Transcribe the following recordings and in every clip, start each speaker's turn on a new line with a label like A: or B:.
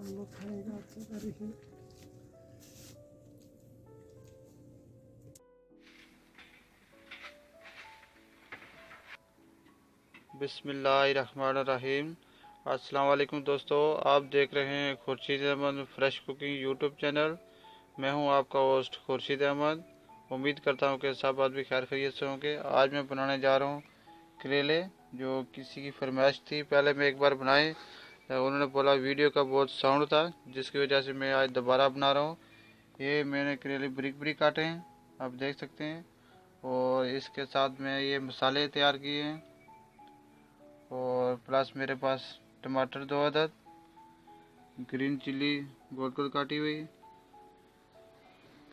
A: हम लोग खाएगा आपसे करेंगे।
B: बिस्मिल्लाहिर्रहमानिर्रहीम। अस्सलाम वालेकुम दोस्तों, आप देख रहे हैं Khurshid Ahmed fresh cooking YouTube channel. मैं हूं आपका होस्ट खुर्शीद अहमद। उम्मीद करता हूं कि सब आदमी खैर खैरियत से होंगे। आज मैं बनाने जा रहा हूं करेले, जो किसी की फरमाइश थी। पहले मैं एक बार बनाए, उन्होंने बोला वीडियो का बहुत साउंड था, जिसकी वजह से मैं आज दोबारा बना रहा हूँ। ये मैंने करेले बारीक बारीक काटे हैं, आप देख सकते हैं। और इसके साथ में ये मसाले तैयार किए हैं, और प्लस मेरे पास टमाटर 2 अदद, ग्रीन चिल्ली गोल गोल काटी हुई,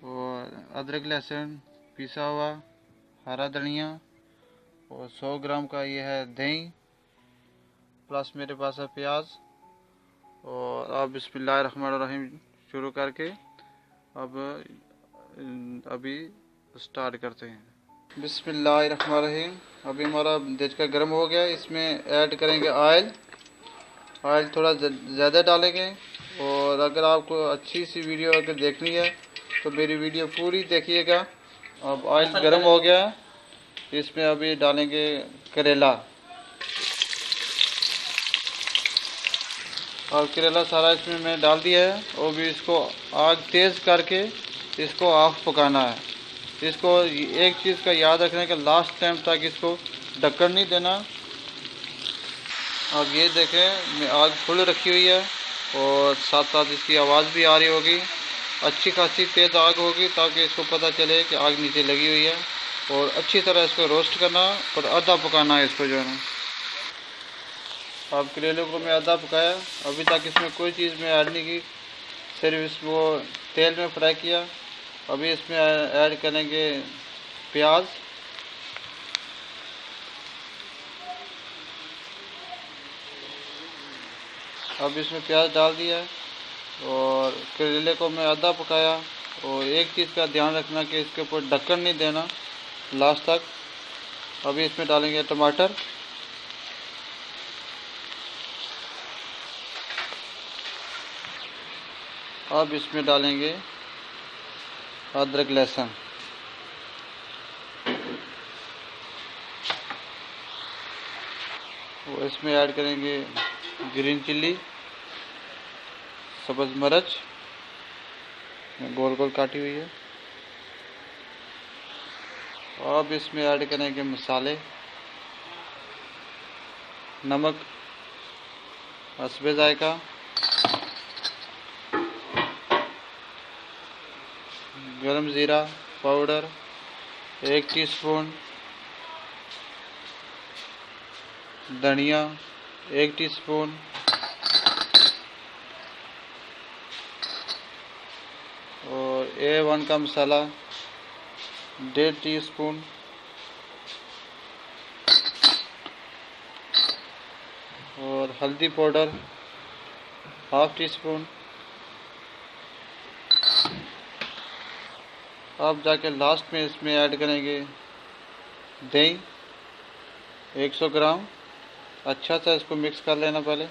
B: और अदरक लहसुन पिसा हुआ, हरा धनिया, और 100 ग्राम का ये है दही, प्लस मेरे पास है प्याज। और अब बिस्मिल्लाहिर्रहमानिर्रहीम शुरू करके अब अभी स्टार्ट करते हैं। बिस्मिल्लाहिर्रहमानिर्रहीम। अभी हमारा देज का गर्म हो गया, इसमें ऐड करेंगे ऑयल। ऑयल थोड़ा ज़्यादा डालेंगे। और अगर आपको अच्छी सी वीडियो अगर देखनी है तो मेरी वीडियो पूरी देखिएगा। अब ऑयल गर्म हो गया, इसमें अभी डालेंगे करेला। और करेला सारा इसमें मैं डाल दिया है, और भी इसको आग तेज़ करके इसको ऑफ पकाना है। इसको एक चीज़ का याद रखना है कि लास्ट टाइम तक इसको ढक्कन नहीं देना। अब ये देखें, मैं आग फुल रखी हुई है, और साथ साथ इसकी आवाज़ भी आ रही होगी। अच्छी खासी तेज़ आग होगी, ताकि इसको पता चले कि आग नीचे लगी हुई है। और अच्छी तरह इसको रोस्ट करना, और आधा पकाना है इसको, जो है ना। अब करेले को मैं आधा पकाया, अभी तक इसमें कोई चीज़ मैं ऐड नहीं की, सिर्फ इसको तेल में फ्राई किया। अभी इसमें ऐड करेंगे प्याज। अब इसमें प्याज डाल दिया है, और करेले को मैं आधा पकाया। और एक चीज़ का ध्यान रखना कि इसके ऊपर ढक्कन नहीं देना लास्ट तक। अभी इसमें डालेंगे टमाटर। अब इसमें डालेंगे अदरक लहसुन। और इसमें ऐड करेंगे ग्रीन चिल्ली, सब्ज़ मिर्च गोल गोल काटी हुई है। अब इसमें ऐड करेंगे मसाले, नमक, हस्बे जायका, गरम ज़ीरा पाउडर 1 टीस्पून, धनिया 1 टीस्पून, और A1 का मसाला 1.5 टीस्पून, और हल्दी पाउडर 1/2 टीस्पून। अब जाके लास्ट में इसमें ऐड करेंगे दही 100 ग्राम। अच्छा सा इसको मिक्स कर लेना पहले।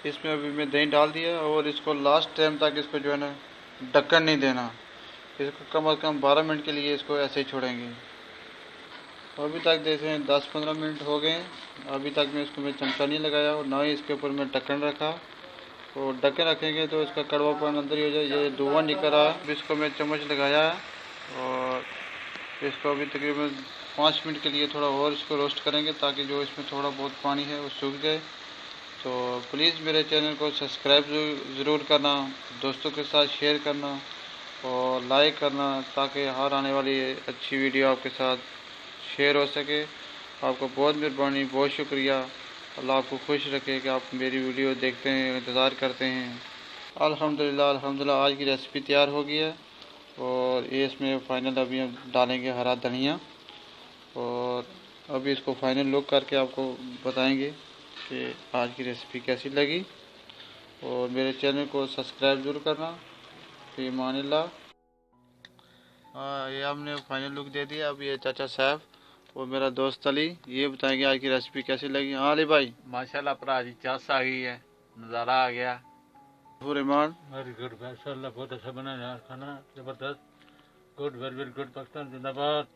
B: इसमें अभी मैं दही डाल दिया, और इसको लास्ट टाइम तक इसको, जो है ना, ढक्कन नहीं देना। इसको कम से कम 12 मिनट के लिए इसको ऐसे ही छोड़ेंगे। अभी तक देखें 10-15 मिनट हो गए। अभी तक मैं इसको चमचा नहीं लगाया, और ना ही इसके ऊपर मैं ढक्कन रखा। और ढक्कन रखेंगे तो इसका कड़वापन अंदर ही हो जाए। ये धुआं निकल रहा है। इसको मैं चम्मच लगाया है, और इसको अभी तकरीबन 5 मिनट के लिए थोड़ा और इसको रोस्ट करेंगे, ताकि जो इसमें थोड़ा बहुत पानी है वो सूख जाए। तो प्लीज़ मेरे चैनल को सब्सक्राइब ज़रूर करना, दोस्तों के साथ शेयर करना, और लाइक करना, ताकि हर आने वाली अच्छी वीडियो आपके साथ शेयर हो सके। आपको बहुत मेहरबानी, बहुत शुक्रिया। अल्लाह आपको खुश रखे कि आप मेरी वीडियो देखते हैं, इंतज़ार करते हैं। अल्हम्दुलिल्लाह आज की रेसिपी तैयार हो गई है। और ये इसमें फ़ाइनल अभी हम डालेंगे हरा धनिया। और अभी इसको फाइनल लुक करके आपको बताएंगे कि आज की रेसिपी कैसी लगी। और मेरे चैनल को सब्सक्राइब ज़रूर करना। फ़ी अमानिल्लाह। ये हमने फाइनल लुक दे दिया। अब ये चाचा साहब और मेरा दोस्त अली, ये बताएंगे आज की रेसिपी कैसी लगी। हाँ अली भाई।
C: माशाल्लाह भरा जी, चास आ गई है, नज़ारा आ गया।
B: ईमान।
A: वेरी गुड माशाल्लाह, बहुत अच्छा बना यार खाना, जबरदस्त, good, very very good. Pakistan जिंदाबाद।